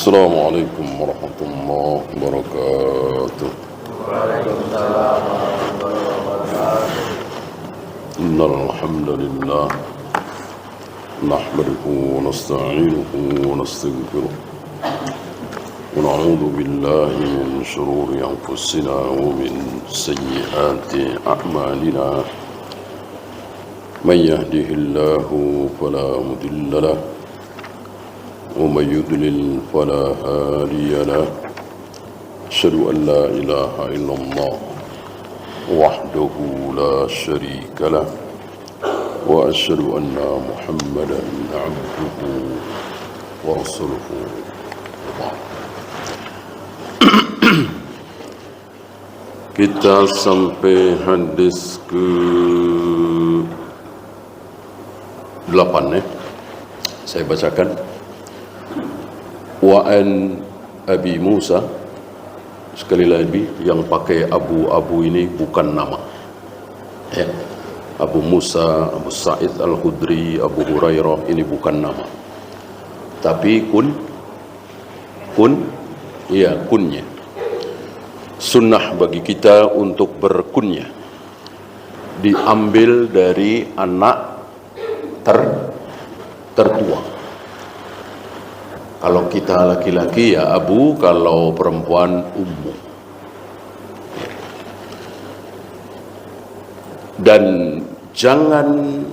السلام عليكم ورحمة الله وبركاته. Waalaikumsalam warahmatullahi wabarakatuh. إن الحمد لله نحمده ونستعينه ونستغفره ونعوذ بالله من شرور أنفسنا ومن سيئات أعمالنا من يهده الله فلا مضل له ومن يضلل فلا هادي له أشهد أن لا إله إلا الله وحده لا شريك له وأشهد أن محمدا عبده ورسوله. Kita sampai hadis ke 8 ya. Saya bacakan. Wa an Abi Musa, sekali lagi yang pakai abu-abu ini bukan nama ya. Abu Musa, Abu Sa'id Al-Khudri, Abu Hurairah ini bukan nama, tapi ya kunnya. Sunnah bagi kita untuk berkunyah diambil dari anak tertua. Kalau kita laki-laki ya Abu, kalau perempuan Ummu. Dan jangan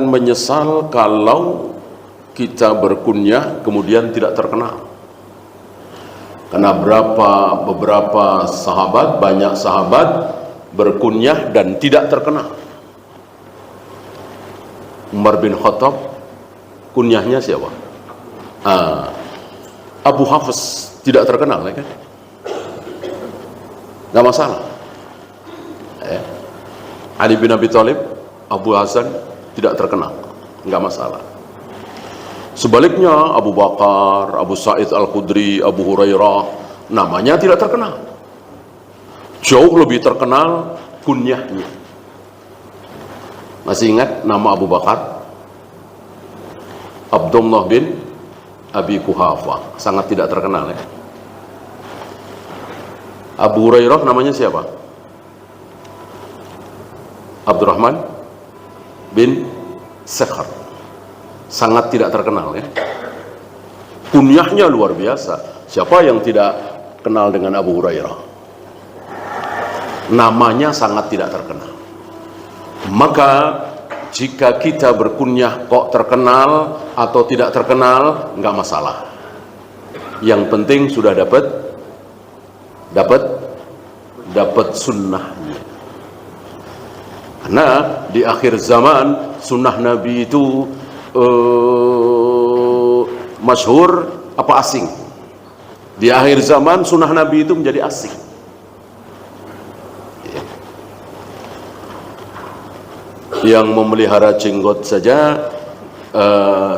menyesal kalau kita berkunyah kemudian tidak terkenal. Karena beberapa sahabat, banyak sahabat berkunyah dan tidak terkenal. Umar bin Khattab kunyahnya siapa? Abu Hafs, tidak terkenal ya kan? Gak masalah. Ali bin Abi Thalib, Abu Hasan tidak terkenal, gak masalah. Sebaliknya Abu Bakar, Abu Sa'id Al-Khudri, Abu Hurairah, namanya tidak terkenal. Jauh lebih terkenal kunyahnya. Masih ingat nama Abu Bakar? Abdullah bin Abi Kuhafa, sangat tidak terkenal ya. Abu Hurairah namanya siapa? Abdurrahman bin Sakhar, sangat tidak terkenal ya. Kunyahnya luar biasa. Siapa yang tidak kenal dengan Abu Hurairah? Namanya sangat tidak terkenal. Maka jika kita berkunyah kok terkenal atau tidak terkenal, enggak masalah. Yang penting sudah dapat sunnahnya. Karena di akhir zaman sunnah Nabi itu masyhur apa asing? Di akhir zaman sunnah Nabi itu menjadi asing. Yang memelihara jenggot saja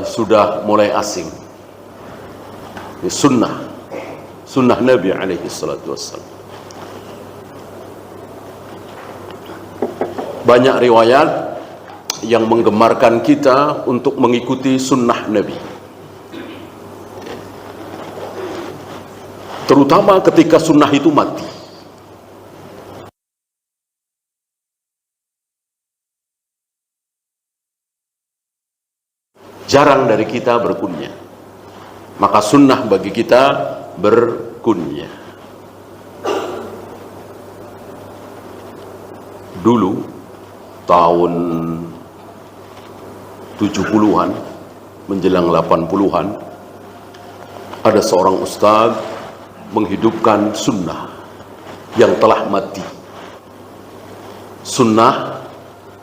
sudah mulai asing. Ini sunnah Nabi alaihi salatu wassalam. Banyak riwayat yang menggemarkan kita untuk mengikuti sunnah Nabi, terutama ketika sunnah itu mati. Jarang dari kita berkunyah, maka sunnah bagi kita berkunyah. Dulu tahun 70-an menjelang 80-an ada seorang ustaz menghidupkan sunnah yang telah mati. Sunnah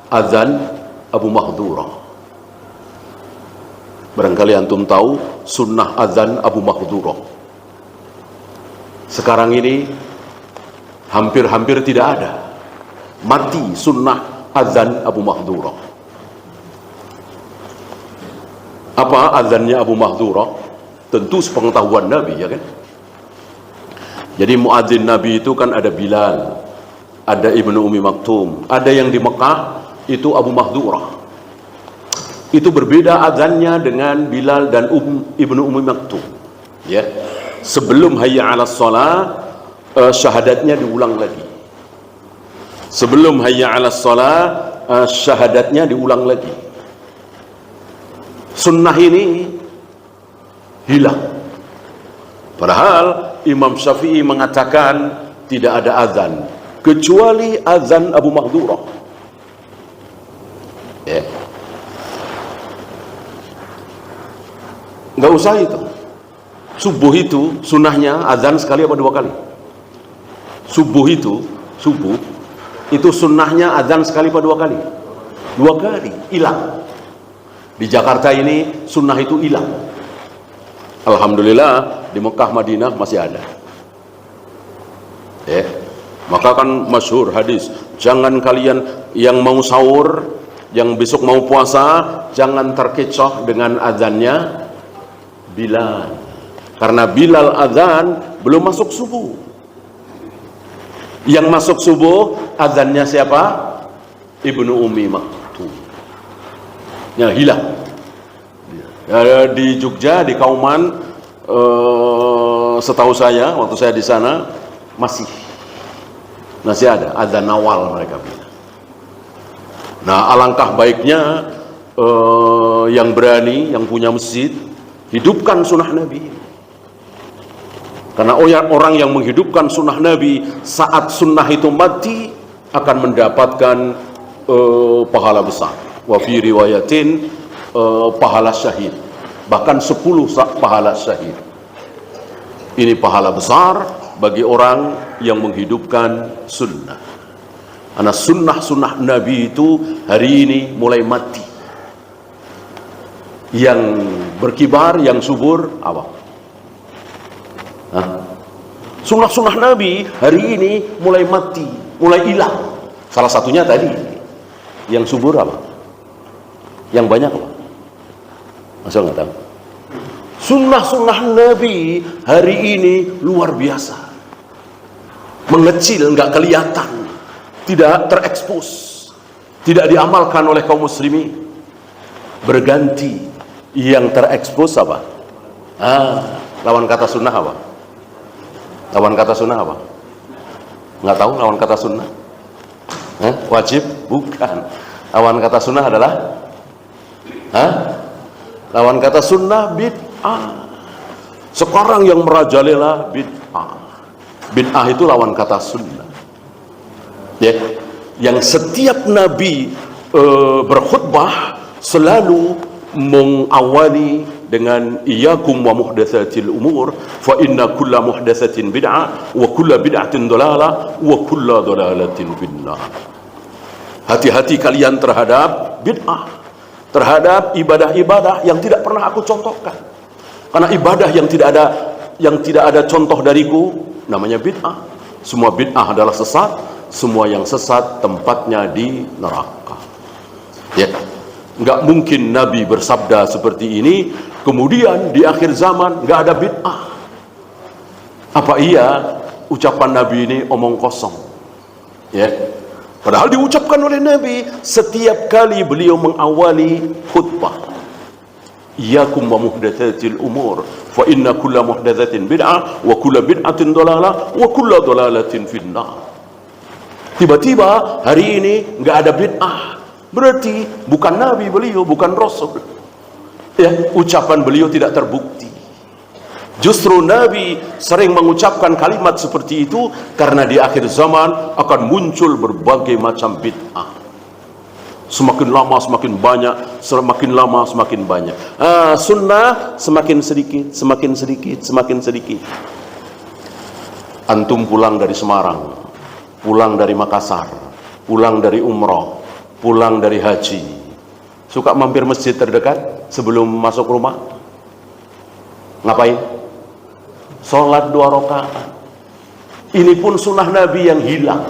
azan Abu Mahdhurah. Barangkali antum tahu sunnah azan Abu Mahdhurah. Sekarang ini hampir-hampir tidak ada. Mati sunnah azan Abu Mahdhurah. Apa azannya Abu Mahdhurah? Tentu sepengetahuan Nabi ya kan. Jadi muadzin Nabi itu kan ada Bilal, ada Ibnu Ummi Maktum, ada yang di Mekah itu Abu Mahdhurah. Itu berbeda azannya dengan Bilal dan Ibnu Ummi Maktum. Ya. Sebelum hayya 'alas shalah, syahadatnya diulang lagi. Sebelum hayya 'alas shalah, syahadatnya diulang lagi. Sunnah ini hilang. Padahal Imam Syafi'i mengatakan tidak ada azan kecuali azan Abu Mahdurah. Ya. Nggak usah itu. Subuh itu sunnahnya azan sekali apa 2 kali? Subuh itu sunnahnya azan sekali apa 2 kali? 2 kali, hilang. Di Jakarta ini sunnah itu hilang. Alhamdulillah di Mekah Madinah masih ada. Ya. Maka kan masyhur hadis, jangan kalian yang mau sahur, yang besok mau puasa, jangan terkecoh dengan azannya Bilal. Karena Bilal azan belum masuk subuh. Yang masuk subuh azannya siapa? Ibnu Ummi Maktum. Ya, hilang. Ya, di Jogja, di Kauman, setahu saya waktu saya di sana masih ada azan awal mereka bilang. Nah, alangkah baiknya yang berani, yang punya masjid, hidupkan sunnah Nabi. Karena orang yang menghidupkan sunnah Nabi saat sunnah itu mati akan mendapatkan pahala besar. Wa fi riwayatin pahala syahid, bahkan 10 pahala syahid. Ini pahala besar bagi orang yang menghidupkan sunnah. Karena sunnah Nabi itu hari ini mulai mati. Yang berkibar, yang subur apa? Sunnah Nabi hari ini mulai mati, mulai hilang. Salah satunya tadi, yang subur apa? Yang banyak apa? Masa nggak tahu? Sunnah Nabi hari ini luar biasa, mengecil, nggak kelihatan, tidak terekspos, tidak diamalkan oleh kaum muslimin. Berganti yang terekspos apa? Lawan kata sunnah apa? Lawan kata sunnah apa? Nggak tahu lawan kata sunnah? Wajib? Bukan. Lawan kata sunnah adalah lawan kata sunnah bid'ah. Sekarang yang merajalela bid'ah. Bid'ah itu lawan kata sunnah. Ya, yang setiap Nabi berkhutbah selalu mengawali dengan iyyakum wa muhdatsatil umur fa inna kulla muhdatsatin bid'ah wa kulla bid'atin dhalalah wa kulla dhalalatin finnar. Hati-hati kalian terhadap bid'ah, terhadap ibadah-ibadah yang tidak pernah aku contohkan. Karena ibadah yang tidak ada contoh dariku namanya bid'ah. Semua bid'ah adalah sesat, semua yang sesat tempatnya di neraka. Ya. Nggak mungkin Nabi bersabda seperti ini, kemudian di akhir zaman nggak ada bid'ah. Apa iya ucapan Nabi ini omong kosong? Ya, padahal diucapkan oleh Nabi setiap kali beliau mengawali khutbah. Iyyakum wa muhdatsatil umur, fa inna kulla muhdatsatin bid'ah wa kulla bid'atin dhalalah wa kulla dhalalatin finnar. Tiba-tiba hari ini nggak ada bid'ah. Berarti bukan Nabi beliau, bukan Rasul. Ya, ucapan beliau tidak terbukti. Justru Nabi sering mengucapkan kalimat seperti itu karena di akhir zaman akan muncul berbagai macam bid'ah. Semakin lama semakin banyak, semakin lama semakin banyak. Sunnah semakin sedikit, semakin sedikit, semakin sedikit. Antum pulang dari Semarang, pulang dari Makassar, pulang dari umroh, pulang dari haji, suka mampir masjid terdekat sebelum masuk rumah? Ngapain? Sholat 2 rakaat. Ini pun sunnah Nabi yang hilang,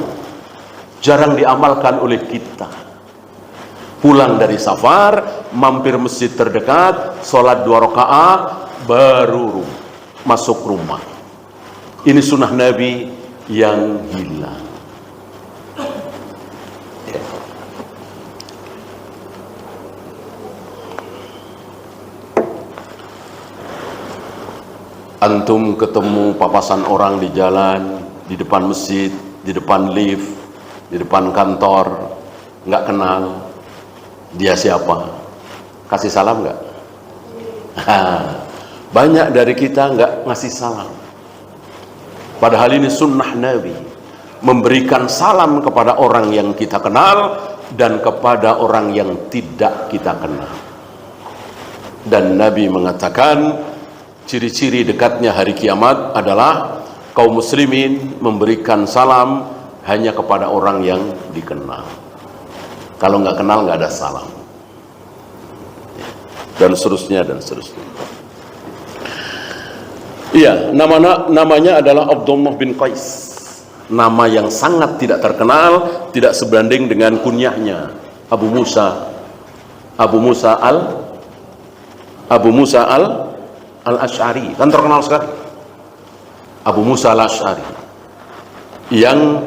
jarang diamalkan oleh kita. Pulang dari safar, mampir masjid terdekat, sholat 2 rakaat, baru masuk rumah. Ini sunnah Nabi yang hilang. Antum ketemu papasan orang di jalan, di depan masjid, di depan lift, di depan kantor, nggak kenal, dia siapa? Kasih salam nggak? Banyak dari kita nggak ngasih salam. Padahal ini sunnah Nabi, memberikan salam kepada orang yang kita kenal dan kepada orang yang tidak kita kenal. Dan Nabi mengatakan ciri-ciri dekatnya hari kiamat adalah kaum muslimin memberikan salam hanya kepada orang yang dikenal. Kalau nggak kenal nggak ada salam. Dan seterusnya dan seterusnya. Iya, namanya adalah Abdullah bin Qais. Nama yang sangat tidak terkenal, tidak sebanding dengan kunyahnya Abu Musa al-Ash'ari, kan terkenal sekali. Abu Musa al-Ash'ari yang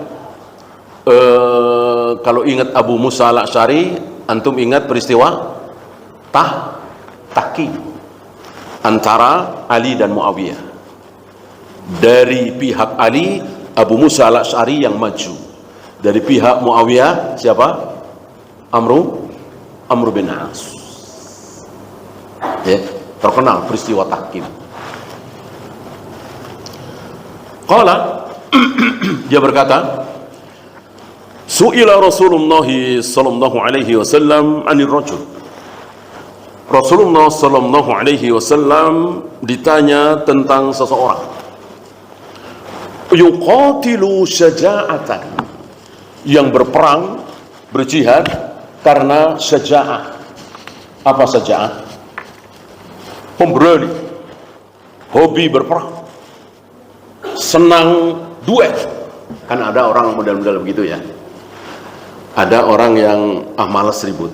kalau ingat Abu Musa al-Ash'ari, antum ingat peristiwa Tahki antara Ali dan Muawiyah. Dari pihak Ali, Abu Musa al-Ash'ari yang maju. Dari pihak Muawiyah siapa? Amr bin As. Ya, terkenal peristiwa tahkim. Qala dia berkata, su'ila Rasulullah sallallahu alaihi wasallam 'anil rajul. Rasulullah sallallahu alaihi wasallam ditanya tentang seseorang yuqatilu syaja'atan, yang berperang, berjihad karena syaja'ah. Apa syaja'ah? Pemberani, hobi berperang, senang duel. Kan ada orang model-model begitu ya. Ada orang yang malas ribut.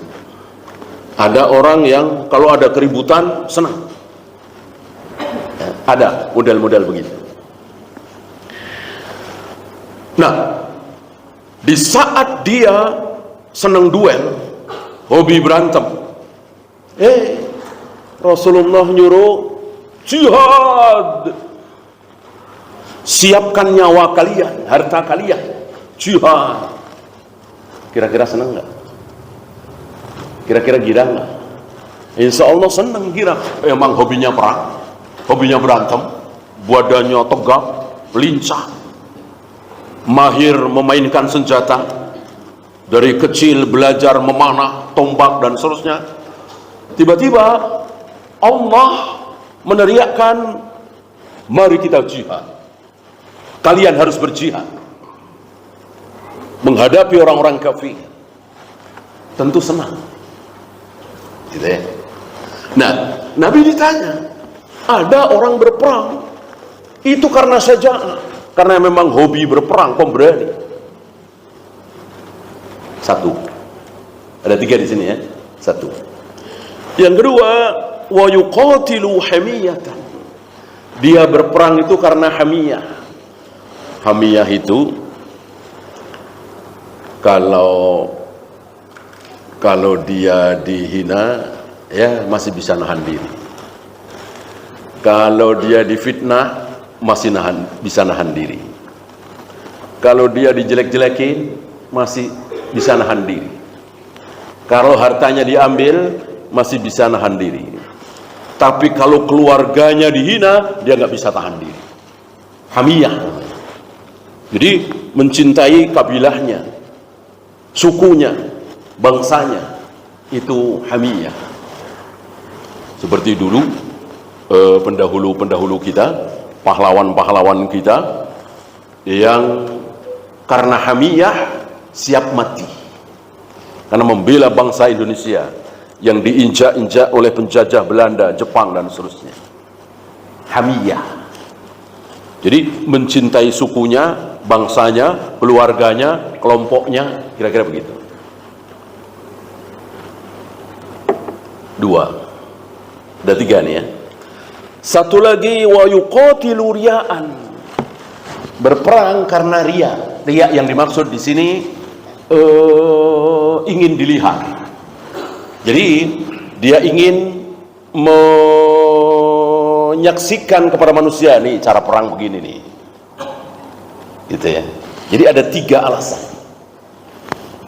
Ada orang yang kalau ada keributan senang. Ada model-model begitu. Nah, di saat dia senang duel, hobi berantem, Rasulullah nyuruh jihad. Siapkan nyawa kalian, harta kalian, jihad. Kira-kira senang nggak? Kira-kira girang nggak? Insya Allah senang, girang. Emang hobinya perang, hobinya berantem, badannya tegap, lincah, mahir memainkan senjata, dari kecil belajar memanah tombak dan seterusnya. Tiba-tiba Allah meneriakkan, mari kita jihad, kalian harus berjihad menghadapi orang-orang kafir. Tentu senang gitu ya. Nah, Nabi ditanya, ada orang berperang itu karena syaja'ah, karena memang hobi berperang, pemberani. Satu. Ada tiga di sini ya. Satu. Yang kedua, wa yuqatilu hamiyatan. Dia berperang itu karena hamiyah. Hamiyah itu kalau dia dihina ya masih bisa nahan diri. Kalau dia difitnah masih bisa nahan diri. Kalau dia dijelek-jelekin masih bisa nahan diri. Kalau hartanya diambil masih bisa nahan diri. Tapi kalau keluarganya dihina, dia nggak bisa tahan diri. Hamiyah. Jadi mencintai kabilahnya, sukunya, bangsanya, itu hamiyah. Seperti dulu pendahulu kita, pahlawan-pahlawan kita yang karena hamiyah siap mati karena membela bangsa Indonesia yang diinjak-injak oleh penjajah Belanda, Jepang dan seterusnya. Hamiyah. Jadi mencintai sukunya, bangsanya, keluarganya, kelompoknya, kira-kira begitu. Dua. Ada tiga nih ya. Satu lagi, wa yuqatilu riya'an. Berperang karena riya. Riya yang dimaksud di sini ingin dilihat. Jadi dia ingin menyaksikan kepada manusia nih cara perang begini nih, gitu ya. Jadi ada 3 alasan.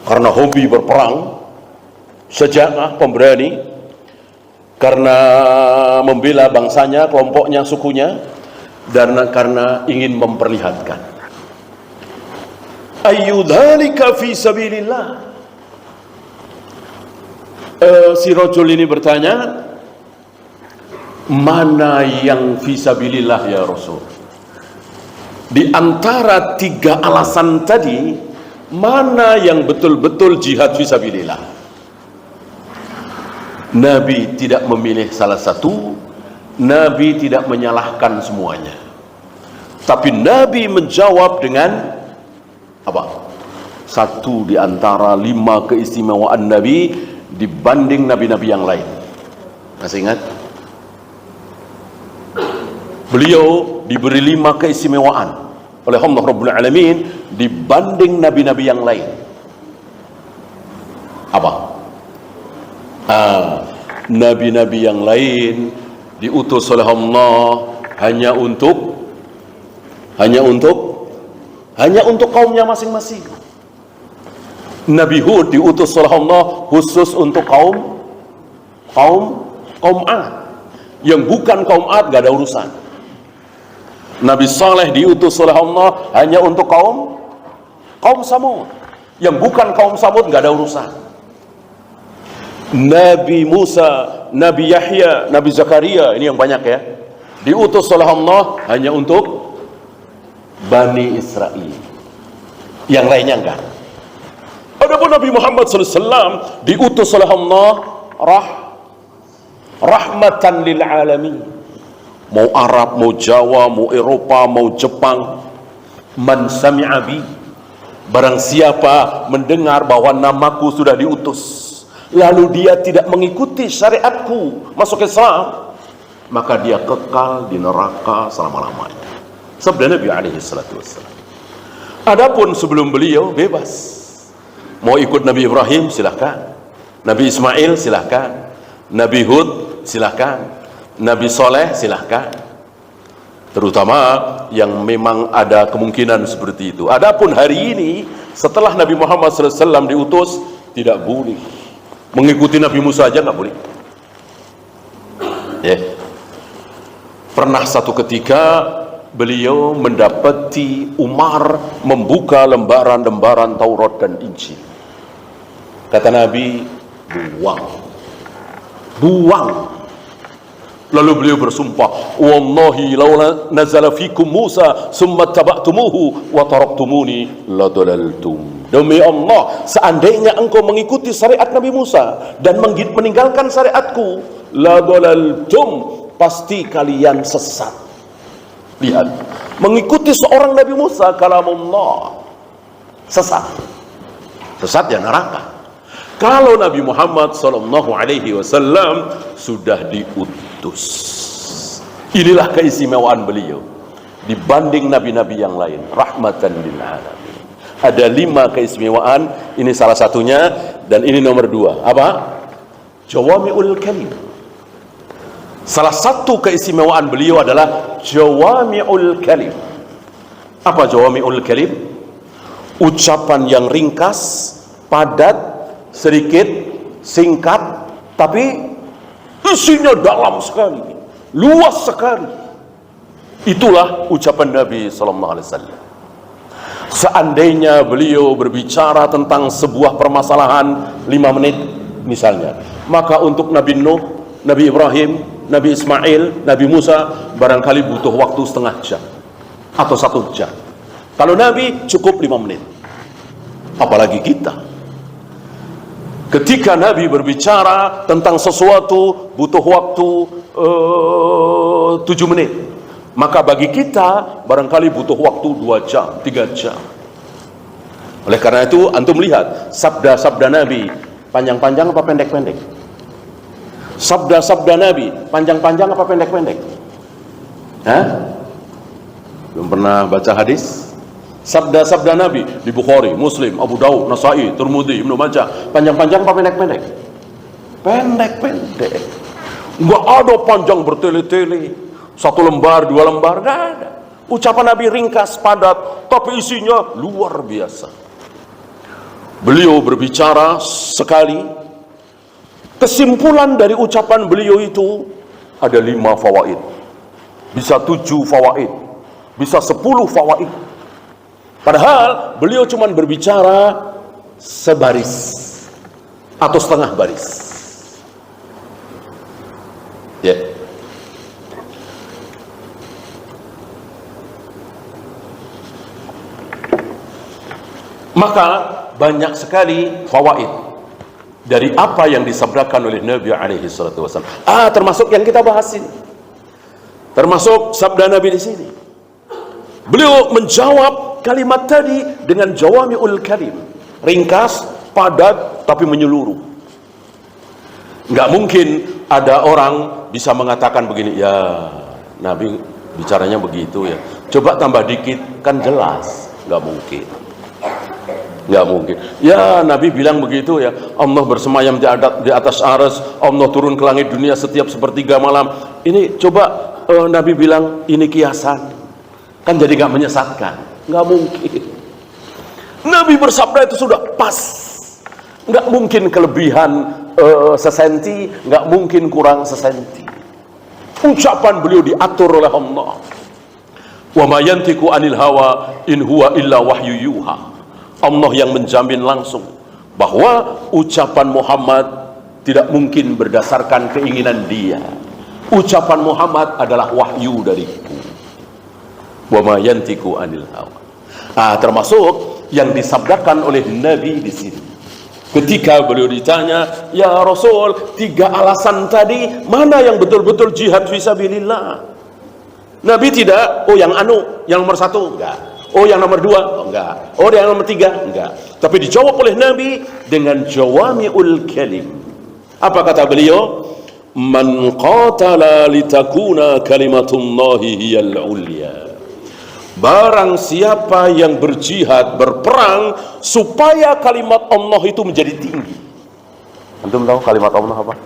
Karena hobi berperang, syaja'ah, pemberani, karena membela bangsanya, kelompoknya, sukunya, dan karena ingin memperlihatkan. Ayyudzalika fi sabilillah. Si rajul ini bertanya, mana yang fisabilillah ya Rasul? Di antara 3 alasan tadi, mana yang betul-betul jihad fisabilillah? Nabi tidak memilih salah satu, Nabi tidak menyalahkan semuanya. Tapi Nabi menjawab dengan apa? 1 di antara 5 keistimewaan Nabi dibanding nabi-nabi yang lain. Masih ingat? Beliau diberi 5 keistimewaan oleh Allah Rabbul Alamin dibanding nabi-nabi yang lain. Apa? Nabi-nabi yang lain diutus oleh Allah hanya untuk kaumnya masing-masing. Nabi Hud diutus oleh Allah khusus untuk kaum Ad. Yang bukan kaum Ad gak ada urusan. Nabi Saleh diutus oleh Allah hanya untuk kaum Samud. Yang bukan kaum Samud gak ada urusan. Nabi Musa, Nabi Yahya, Nabi Zakaria, ini yang banyak ya, diutus oleh Allah hanya untuk Bani Israel. Yang lainnya enggak. Adapun Nabi Muhammad SAW diutus oleh Allah rahmatan lil alamin. Mau Arab, mau Jawa, mau Eropa, mau Jepang, man sami'a bi, barang siapa mendengar bahwa namaku sudah diutus, lalu dia tidak mengikuti syariatku, masuk Islam, maka dia kekal di neraka selama-lamanya. Sabda Nabi alaihi salatu wassalam. Adapun sebelum beliau bebas. Mau ikut Nabi Ibrahim silahkan, Nabi Ismail silahkan, Nabi Hud silahkan, Nabi Soleh silahkan, terutama yang memang ada kemungkinan seperti itu. Adapun hari ini setelah Nabi Muhammad SAW diutus, tidak boleh mengikuti Nabi Musa aja, nggak boleh. Pernah satu ketika beliau mendapati Umar membuka lembaran-lembaran Taurat dan Injil. Kata Nabi, buang. Lalu beliau bersumpah, wallahi law nazala fikum Musa summa taba'tumuhu wa taraktumuni ladalaltum. Demi Allah, seandainya engkau mengikuti syariat Nabi Musa dan meninggalkan syariatku, ladalaltum, pasti kalian sesat. Lihat, mengikuti seorang Nabi Musa kalamullah, sesat ya neraka. Kalau Nabi Muhammad SAW sudah diutus, inilah keistimewaan beliau dibanding nabi-nabi yang lain, rahmatan lil alamin. Ada 5 keistimewaan, ini salah satunya, dan ini nomor 2. Apa? Jawami'ul kalim. Salah satu keistimewaan beliau adalah jawami'ul kalim. Apa jawami'ul kalim? Ucapan yang ringkas, padat, sedikit, singkat, tapi isinya dalam sekali, luas sekali. Itulah ucapan Nabi SAW. Seandainya beliau berbicara tentang sebuah permasalahan 5 menit misalnya, maka untuk Nabi Nuh, Nabi Ibrahim, Nabi Ismail, Nabi Musa barangkali butuh waktu setengah jam atau 1 jam. Kalau Nabi cukup 5 menit. Apalagi kita. Ketika Nabi berbicara tentang sesuatu butuh waktu 7 menit, maka bagi kita barangkali butuh waktu 2 jam, 3 jam. Oleh karena itu antum lihat sabda-sabda Nabi panjang-panjang apa pendek-pendek? Sabda-sabda Nabi panjang-panjang apa pendek-pendek? Belum pernah baca hadis? Sabda-sabda Nabi di Bukhari, Muslim, Abu Daud, Nasai, Tirmidzi, Ibnu Majah, panjang-panjang apa pendek-pendek? Pendek-pendek. Enggak ada panjang bertele-tele 1 lembar, 2 lembar, nggak ada. Ucapan Nabi ringkas, padat, tapi isinya luar biasa. Beliau berbicara sekali, kesimpulan dari ucapan beliau itu ada 5 fawaid, bisa 7 fawaid, bisa 10 fawaid. Padahal beliau cuma berbicara sebaris atau setengah baris. Ya. Maka banyak sekali fawaid dari apa yang disabdakan oleh Nabi alaihi salatu wasallam. Termasuk yang kita bahas ini. Termasuk sabda Nabi di sini. Beliau menjawab kalimat tadi dengan jawami'ul kalim. Ringkas, padat, tapi menyeluruh. Nggak mungkin ada orang bisa mengatakan begini, ya Nabi bicaranya begitu ya. Coba tambah dikit, kan jelas. Nggak mungkin. Nggak mungkin. Ya Nabi bilang begitu ya, Allah bersemayam di atas arsy, Allah turun ke langit dunia setiap sepertiga malam. Ini coba Nabi bilang ini kiasan, kan jadi nggak menyesatkan. Nggak mungkin. Nabi bersabda itu sudah pas. Nggak mungkin kelebihan sesenti, nggak mungkin kurang sesenti. Ucapan beliau diatur oleh Allah. Wa ma yantiqu anil hawa in huwa illa wahyu yuha. Allah yang menjamin langsung bahwa ucapan Muhammad tidak mungkin berdasarkan keinginan dia. Ucapan Muhammad adalah wahyu dariku. Wa ma yantiqu anil hawa. Termasuk yang disabdakan oleh Nabi di sini. Ketika beliau ditanya, ya Rasul, 3 alasan tadi mana yang betul-betul jihad fisabilillah? Nabi tidak, yang nomor 1 enggak. Yang nomor 2 enggak. Yang nomor 3 enggak. Tapi dijawab oleh Nabi dengan jawami'ul kalim. Apa kata beliau? Man qatala litakuna kalimatullahi hiyal ulya. Barang siapa yang berjihad, berperang supaya kalimat Allah itu menjadi tinggi. Antum tahu kalimat Allah apa?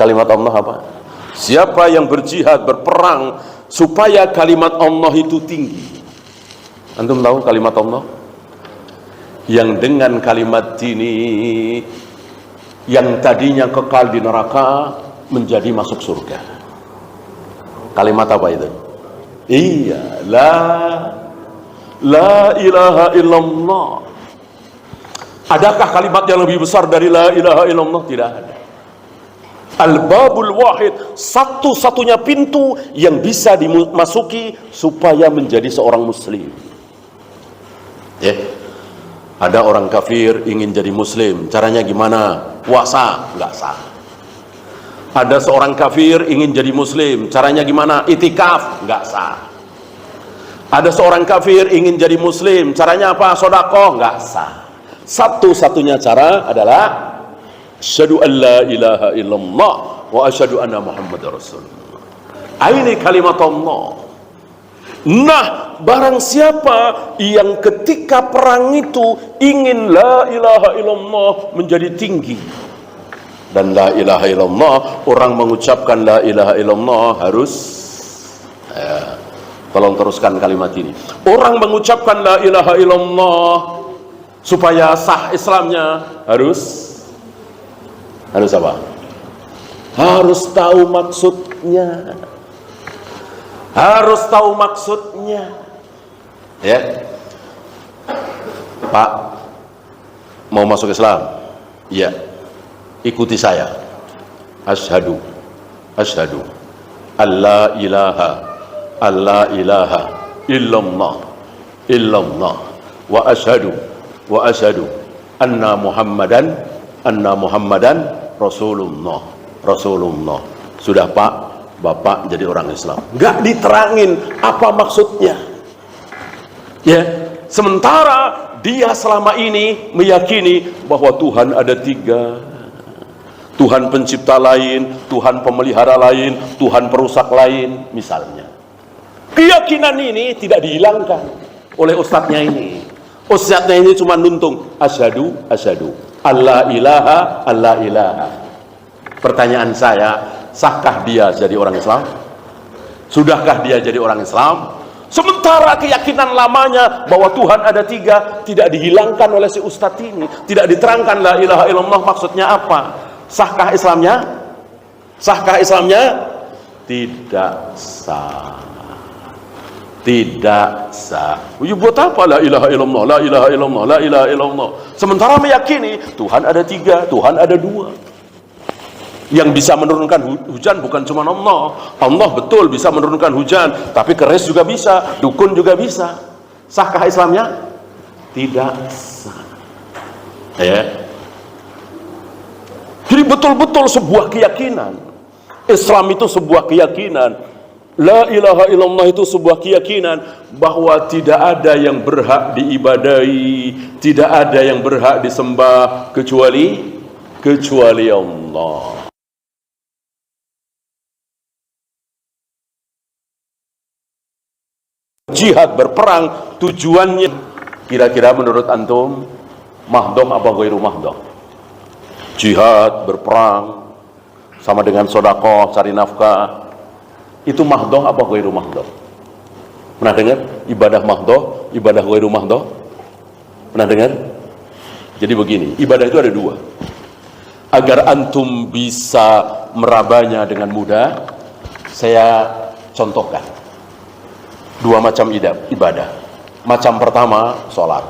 Kalimat Allah apa? Siapa yang berjihad, berperang supaya kalimat Allah itu tinggi. Antum tahu kalimat Allah? Yang dengan kalimat ini, yang tadinya kekal di neraka menjadi masuk surga. Kalimat apa itu? Iya, la ilaha illallah. Adakah kalimat yang lebih besar dari la ilaha illallah? Tidak ada. Al-babul wahid, satu-satunya pintu yang bisa dimasuki supaya menjadi seorang muslim. Ya. Ada orang kafir ingin jadi muslim, caranya gimana? Puasa, enggak sah. Ada seorang kafir ingin jadi muslim, caranya gimana? Itikaf, enggak sah. Ada seorang kafir ingin jadi muslim, caranya apa? Sedekah, enggak sah. Satu-satunya cara adalah asyhadu an la ilaha illallah wa asyhadu anna muhammadar rasulullah. Ini kalimat Allah. Nah, barang siapa yang ketika perang itu ingin la ilaha illallah menjadi tinggi, dan la ilaha illallah, orang mengucapkan la ilaha illallah harus tolong teruskan kalimat ini. Orang mengucapkan la ilaha illallah supaya sah Islamnya harus apa? Harus tahu maksudnya. Harus tahu maksudnya. Ya. Pak, mau masuk Islam? Iya. Ikuti saya. Asyhadu alla ilaha illallah wa asyhadu anna muhammadan rasulullah. Sudah Pak, Bapak jadi orang Islam. Enggak diterangin apa maksudnya. Ya, sementara dia selama ini meyakini bahwa Tuhan ada 3. Tuhan pencipta lain, Tuhan pemelihara lain, Tuhan perusak lain, misalnya. Keyakinan ini tidak dihilangkan oleh ustadznya ini. Ustadznya ini cuma nuntung asyhadu alla ilaha. Pertanyaan saya, sahkah dia jadi orang Islam? Sudahkah dia jadi orang Islam? Sementara keyakinan lamanya bahwa Tuhan ada 3 tidak dihilangkan oleh si ustadz ini, tidak diterangkan la ilaha illallah maksudnya apa. Sahkah Islamnya? Sahkah Islamnya? Tidak sah. Tidak sah. Ya, buat apa la ilaha illallah, la ilaha illallah, la ilaha illallah, sementara meyakini Tuhan ada 3, Tuhan ada 2. Yang bisa menurunkan hujan bukan cuma Allah. Allah betul bisa menurunkan hujan, tapi keris juga bisa, dukun juga bisa. Sahkah Islamnya? Tidak sah. Ya. Jadi betul-betul sebuah keyakinan. Islam itu sebuah keyakinan. La ilaha illallah itu sebuah keyakinan bahwa tidak ada yang berhak diibadahi, tidak ada yang berhak disembah kecuali Allah. Jihad berperang tujuannya kira-kira menurut antum mahdoh apa ghairu mahdoh? Jihad berperang sama dengan sedekah cari nafkah, itu mahdoh apa ghairu mahdoh? Pernah dengar ibadah mahdoh, ibadah ghairu mahdoh? Pernah dengar? Jadi begini, ibadah itu ada 2. Agar antum bisa merabanya dengan mudah, saya contohkan 2 macam ibadah. Macam pertama, sholat,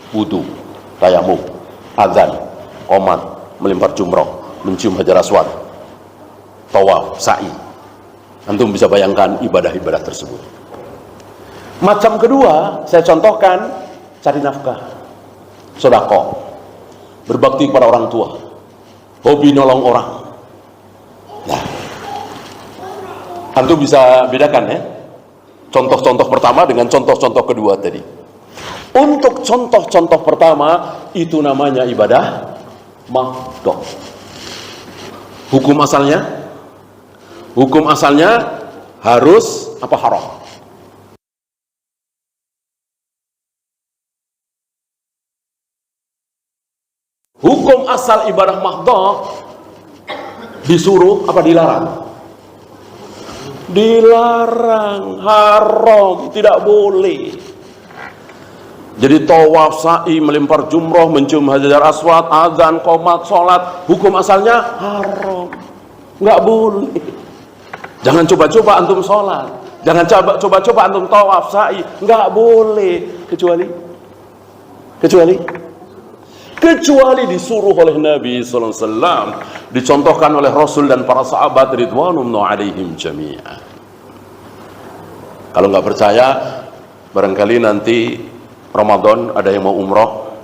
wudu, tayamum, azan, qomat, melempar jumroh, mencium hajar aswad, tawaf, sa'i. Antum bisa bayangkan ibadah-ibadah tersebut. Macam kedua, saya contohkan, cari nafkah, sedekah, berbakti kepada orang tua, hobi nolong orang. Nah, antum bisa bedakan ya, contoh-contoh pertama dengan contoh-contoh kedua tadi. Untuk contoh-contoh pertama itu namanya ibadah mahdoh. Hukum asalnya harus apa? Haram. Hukum asal ibadah mahdoh disuruh apa dilarang? Dilarang, haram, tidak boleh. Jadi tawaf, sa'i, melempar jumroh, mencium hajar aswad, azan, qomat, sholat, hukum asalnya haram, nggak boleh. Jangan coba-coba antum sholat, jangan coba-coba antum tawaf, sa'i, nggak boleh, kecuali disuruh oleh Nabi sallallahu alaihi wasallam, dicontohkan oleh Rasul dan para sahabat ridwanullah alaihim jami'an. Kalau nggak percaya, barangkali nanti Ramadan ada yang mau umroh,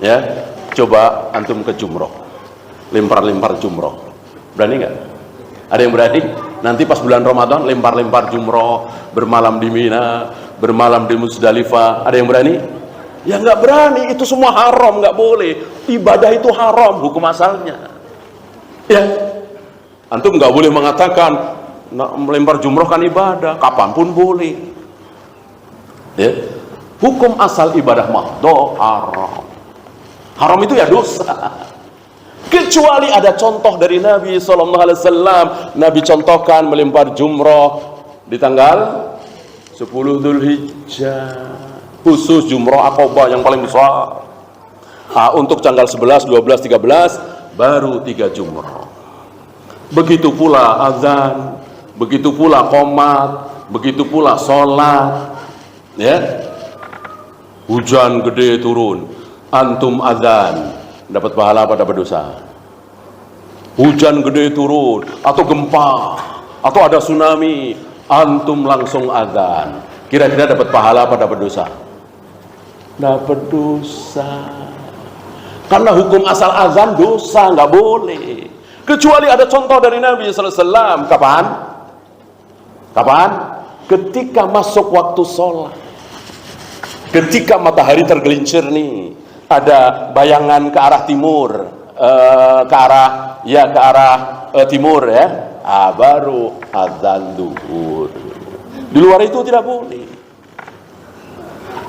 ya, coba antum ke jumroh, lempar jumroh. Berani nggak? Ada yang berani? Nanti pas bulan Ramadan lempar jumroh, bermalam di Mina, bermalam di Muzdalifah. Ada yang berani? Ya nggak berani, itu semua haram, nggak boleh. Ibadah itu haram, hukum asalnya. Ya, antum nggak boleh mengatakan melempar jumroh kan ibadah, kapanpun boleh. Ya, hukum asal ibadah mahdoh haram. Haram itu ya dosa. Kecuali ada contoh dari Nabi SAW. Nabi contohkan melempar jumroh di tanggal 10 Dzulhijjah. Khusus jumroh Aqabah yang paling besar. Untuk tanggal 11, 12, 13 baru 3 jumroh. Begitu pula azan, begitu pula qomat, begitu pula sholat. Ya, hujan gede turun, antum azan, dapat pahala apa dapat dosa? Hujan gede turun, atau gempa, atau ada tsunami, antum langsung azan, kira-kira dapat pahala apa dapat dosa? Dapat dosa. Karena hukum asal azan dosa, nggak boleh. Kecuali ada contoh dari Nabi SAW. Kapan? Ketika masuk waktu sholat, ketika matahari tergelincir nih, ada bayangan ke arah timur, ke arah timur ya, baru azan duhur. Di luar itu tidak boleh.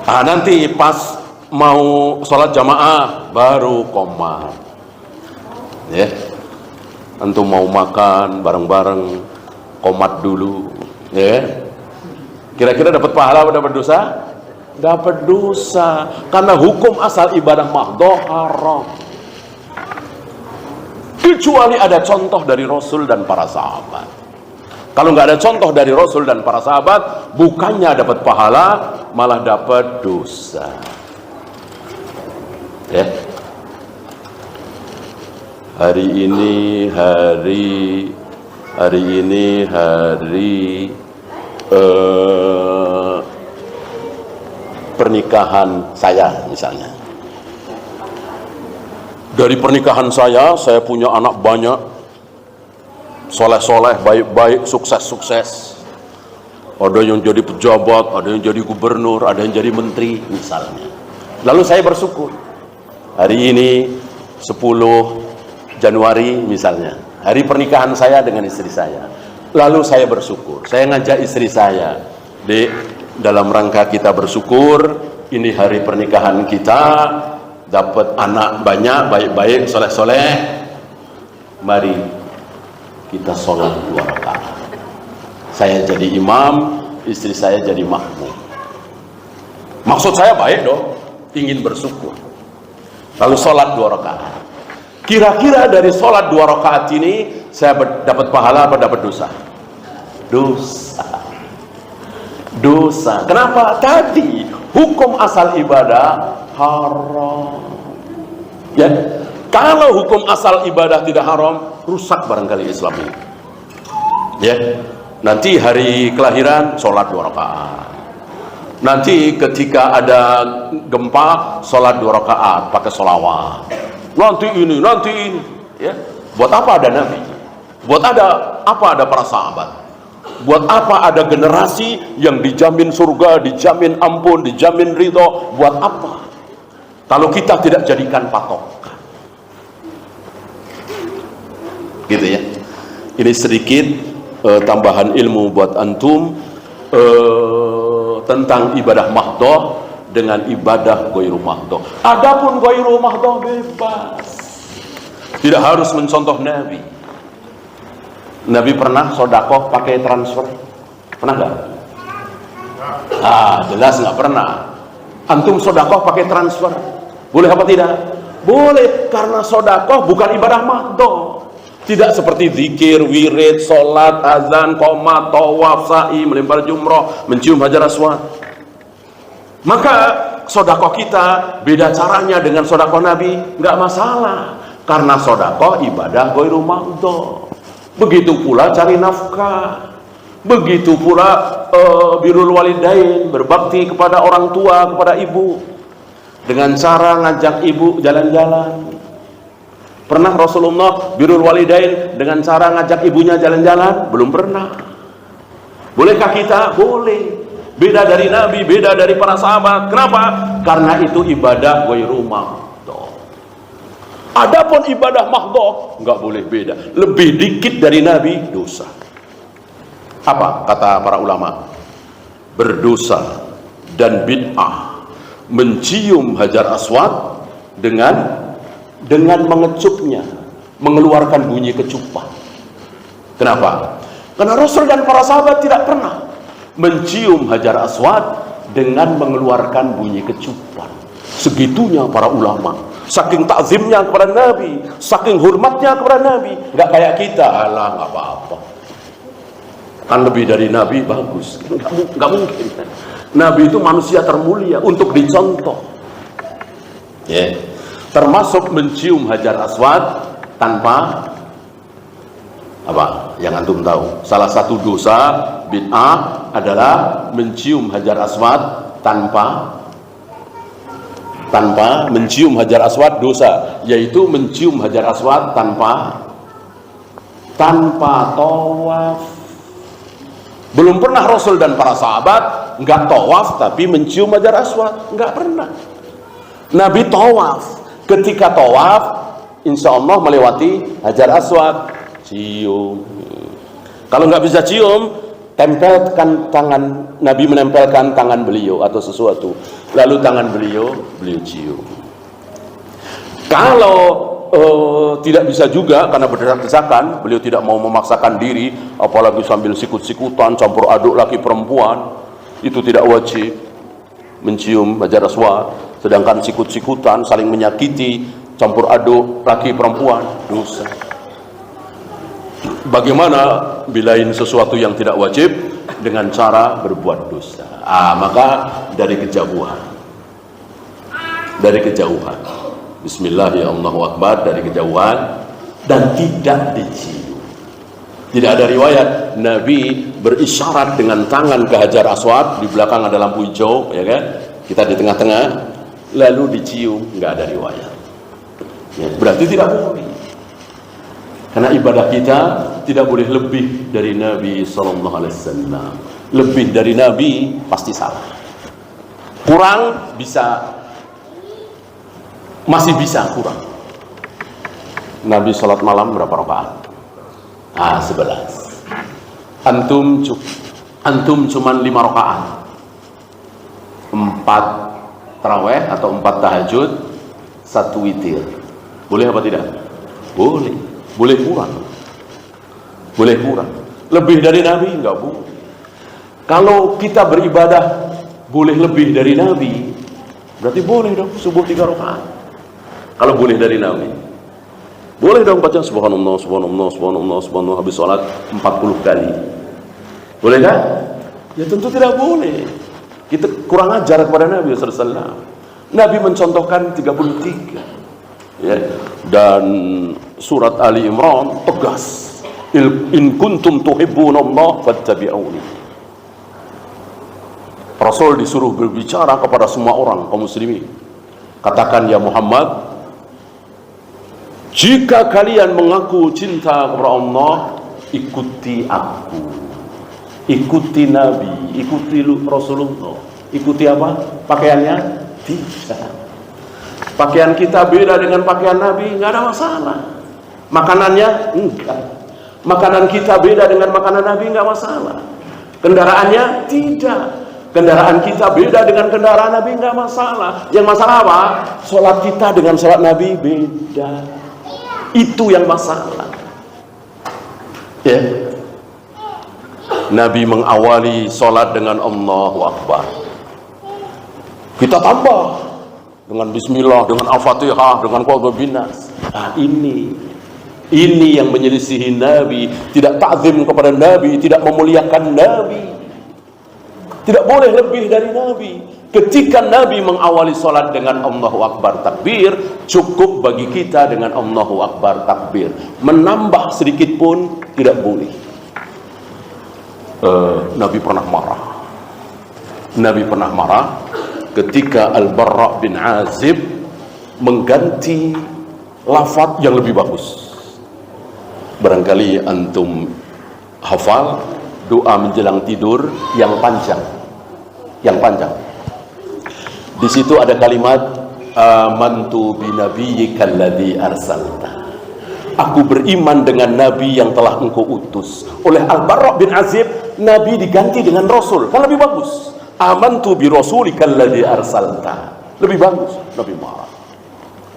Nanti pas mau sholat jamaah baru qomat. Ya, antum mau makan bareng-bareng, qomat dulu. Ya. Kira-kira dapat pahala atau dapat dosa? Dapat dosa, karena hukum asal ibadah mahdoh haram. Kecuali ada contoh dari Rasul dan para sahabat. Kalau nggak ada contoh dari Rasul dan para sahabat, bukannya dapat pahala, malah dapat dosa. Ya. Hari ini hari pernikahan saya misalnya. Dari pernikahan saya punya anak banyak, soleh-soleh, baik-baik, sukses-sukses. Ada yang jadi pejabat, ada yang jadi gubernur, ada yang jadi menteri misalnya. Lalu saya bersyukur. Hari ini 10 Januari misalnya, hari pernikahan saya dengan istri saya. Lalu saya bersyukur. Saya ngajak istri saya, "Dek, dalam rangka kita bersyukur, ini hari pernikahan kita, dapat anak banyak, baik-baik, soleh-soleh. Mari kita sholat 2 rakaat. Saya jadi imam, istri saya jadi makmum." Maksud saya baik dong, ingin bersyukur. Lalu sholat 2 rakaat. Kira-kira dari sholat 2 rakaat ini saya dapat pahala apa dapat dosa? Dosa. Kenapa? Tadi hukum asal ibadah haram. Ya, kalau hukum asal ibadah tidak haram, rusak barangkali Islam ini. Ya, nanti hari kelahiran sholat 2 rakaat. Nanti ketika ada gempa sholat 2 rakaat pakai sholawat. Nanti ini, ya. Buat apa ada Nabi? Buat apa ada para sahabat? Buat apa ada generasi yang dijamin surga, dijamin ampun, dijamin ridho? Buat apa? Kalau kita tidak jadikan patokan. Gitu ya. Ini sedikit tambahan ilmu buat antum tentang ibadah mahdoh dengan ibadah ghairu mahdoh. Adapun ghairu mahdoh bebas. Tidak harus mencontoh Nabi. Nabi pernah sodakoh pakai transfer? Pernah nggak? Jelas nggak pernah. Antum sodakoh pakai transfer, boleh apa tidak? Boleh, karena sodakoh bukan ibadah mahdoh. Tidak seperti zikir, wirid, sholat, azan, qomat, tawaf, sa'i, melempar jumroh, mencium hajar aswad. Maka sodakoh kita beda caranya dengan sodakoh Nabi, nggak masalah, karena sodakoh ibadah ghairu mahdoh. Begitu pula cari nafkah, begitu pula birrul walidain, berbakti kepada orang tua, kepada ibu, dengan cara ngajak ibu jalan-jalan. Pernah Rasulullah birrul walidain dengan cara ngajak ibunya jalan-jalan? Belum pernah. Bolehkah kita? Boleh. Beda dari Nabi, beda dari para sahabat. Kenapa? Karena itu ibadah ghairu mahdoh. Adapun ibadah mahdoh nggak boleh beda. Lebih dikit dari Nabi, dosa. Apa kata para ulama? Berdosa dan bid'ah mencium hajar aswad dengan mengecupnya, mengeluarkan bunyi kecupan. Kenapa? Karena Rasul dan para sahabat tidak pernah mencium hajar aswad dengan mengeluarkan bunyi kecupan. Segitunya para ulama, saking takzimnya kepada Nabi, saking hormatnya kepada Nabi. Nggak kayak kita, alah nggak apa-apa, kan lebih dari Nabi bagus. Nggak mungkin. Nabi itu manusia termulia untuk dicontoh. Termasuk mencium hajar aswad tanpa apa? Yang antum tahu, salah satu dosa bid'ah adalah mencium hajar aswad tanpa mencium hajar aswad dosa, yaitu mencium hajar aswad tanpa tawaf. Belum pernah Rasul dan para sahabat nggak tawaf tapi mencium hajar aswad, nggak pernah. Nabi tawaf. Ketika tawaf, insya Allah melewati hajar aswad, cium. Kalau nggak bisa cium, tempelkan tangan. Nabi menempelkan tangan beliau atau sesuatu, lalu tangan beliau cium. Kalau tidak bisa juga karena berdesak-desakan, beliau tidak mau memaksakan diri, apalagi sambil sikut-sikutan, campur aduk laki perempuan, itu tidak wajib mencium hajar aswad. Sedangkan sikut-sikutan, saling menyakiti, campur aduk laki perempuan, dosa. Bagaimana bilain sesuatu yang tidak wajib dengan cara berbuat dosa? Maka dari kejauhan. Bismillahirrahmanirrahim, Allahu Akbar, dari kejauhan dan tidak dicium. Tidak ada riwayat Nabi berisyarat dengan tangan ke hajar aswad, di belakang ada lampu hijau, ya kan? Kita di tengah-tengah, lalu dicium, nggak ada riwayat. Ya, berarti tidak boleh. Karena ibadah kita tidak boleh lebih dari Nabi Sallallahu Alaihi Wasallam. Lebih dari Nabi pasti salah. Kurang bisa, masih bisa kurang. Nabi sholat malam berapa rakaat? 11. Antum cuman 5 rakaat. 4 tarawih atau 4 tahajud, 1 witir. Boleh apa tidak? Boleh. Boleh kurang. Lebih dari Nabi enggak boleh. Kalau kita beribadah boleh lebih dari Nabi, berarti boleh dong subuh 3 rakaat. Kalau boleh dari Nabi, boleh dong baca subhanallah, subhanallah, subhanallah, subhanallah habis sholat 40 kali. Boleh kan? Ya tentu tidak boleh. Kita kurang ajar kepada Nabi sallallahu alaihi wasallam. Nabi mencontohkan 33. Ya. Dan surat Ali Imran tegas, in kuntum tuhibbunallah fattabi'uni. Rasul disuruh berbicara kepada semua orang kaum muslimin. Katakan, ya Muhammad, jika kalian mengaku cinta kepada Allah, ikuti aku, ikuti Nabi, ikuti Rasulullah. Ikuti apa? Pakaiannya? Tidak. Pakaian kita beda dengan pakaian Nabi, nggak ada masalah. Makanannya? Enggak. Makanan kita beda dengan makanan Nabi, nggak masalah. Kendaraannya? Tidak. Kendaraan kita beda dengan kendaraan Nabi, nggak masalah. Yang masalah apa? Sholat kita dengan sholat Nabi beda. Itu yang masalah. Ya. Nabi mengawali sholat dengan Allahu Akbar. Kita tambah dengan Bismillah, dengan Al-Fatihah, dengan Qul binas. Nah, ini yang menyelisihi Nabi, tidak ta'zim kepada Nabi, tidak memuliakan Nabi. Tidak boleh lebih dari Nabi. Ketika Nabi mengawali sholat dengan Allahu Akbar takbir, cukup bagi kita dengan Allahu Akbar takbir. Menambah sedikit pun tidak boleh. Nabi pernah marah ketika Al-Barra bin Azib mengganti lafaz yang lebih bagus. Barangkali antum hafal doa menjelang tidur yang panjang. Di situ ada kalimat amantu binabiyyikal ladzi arsalta. Aku beriman dengan nabi yang telah engkau utus. Oleh Al-Barra bin Azib, nabi diganti dengan rasul. Kan lebih bagus. Amantu bi rasulikal ladzi arsalta. Lebih bagus.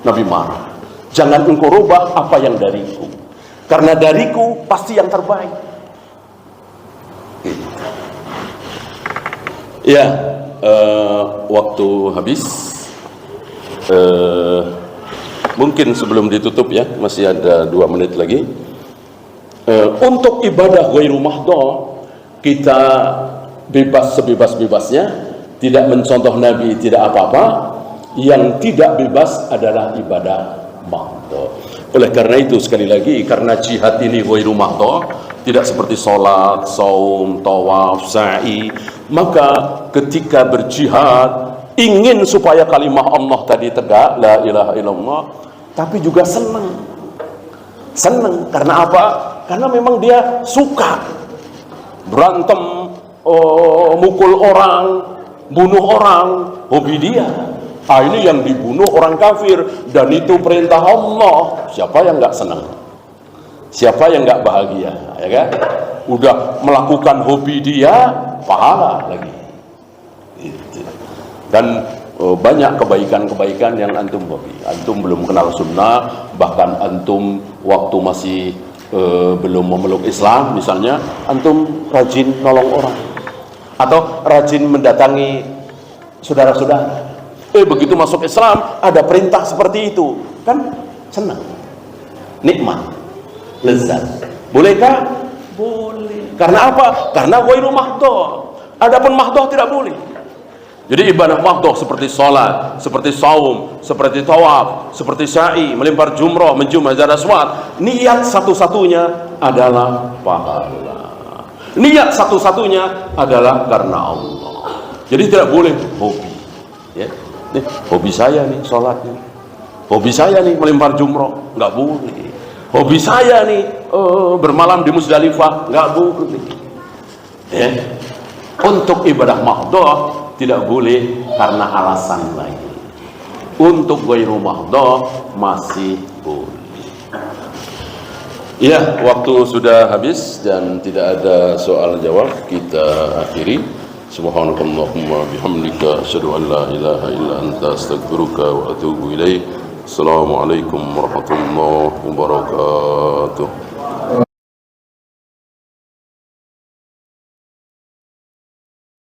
Nabi marah. Jangan engkau rubah apa yang dariku. Karena dariku pasti yang terbaik. Ya, waktu habis. Mungkin sebelum ditutup ya, masih ada 2 menit lagi. Untuk ibadah ghairu mahdha, kita bebas sebebas-bebasnya, tidak mencontoh Nabi, tidak apa-apa. Yang tidak bebas adalah ibadah mahdha. Oleh karena itu, sekali lagi, karena jihad ini ghairu mahdha, tidak seperti sholat, saum, tawaf, sa'i, maka ketika berjihad ingin supaya kalimah Allah tadi tegak, la ilaha illallah, tapi juga senang. Karena apa? Karena memang dia suka berantem, mukul orang, bunuh orang, hobi dia. Ini yang dibunuh orang kafir, dan itu perintah Allah. Siapa yang nggak senang? Siapa yang nggak bahagia? Ya kan? Udah melakukan hobi dia, pahala lagi. Dan banyak kebaikan-kebaikan yang antum hobi. Antum belum kenal sunnah, bahkan antum waktu masih belum memeluk Islam misalnya, antum rajin nolong orang atau rajin mendatangi saudara-saudara. Begitu masuk Islam ada perintah seperti itu, kan senang, nikmat, lezat. Bolehkah? Boleh. Karena apa? Karena ghairu mahdhah. Adapun mahdhah tidak boleh. Jadi ibadah mahdhah seperti sholat, seperti saum, seperti tawaf, seperti sa'i, melempar jumrah, mencium hajar aswad, niat satu-satunya adalah pahala. Niat satu-satunya adalah karena Allah. Jadi tidak boleh hobi. Ya, nih, hobi saya nih sholat nih. Hobi saya nih melempar jumrah, nggak boleh. Hobi saya nih bermalam di Musdalifah, nggak boleh. Ya. Untuk ibadah mahdhah tidak boleh karena alasan lain. Untuk ghairu mahdhah masih boleh. Ya, waktu sudah habis dan tidak ada soal jawab, kita akhiri. Subhanakallahumma bihamdika asyhadu an la ilaha illa anta astaghfiruka wa atubu ilaik. Assalamualaikum warahmatullahi wabarakatuh.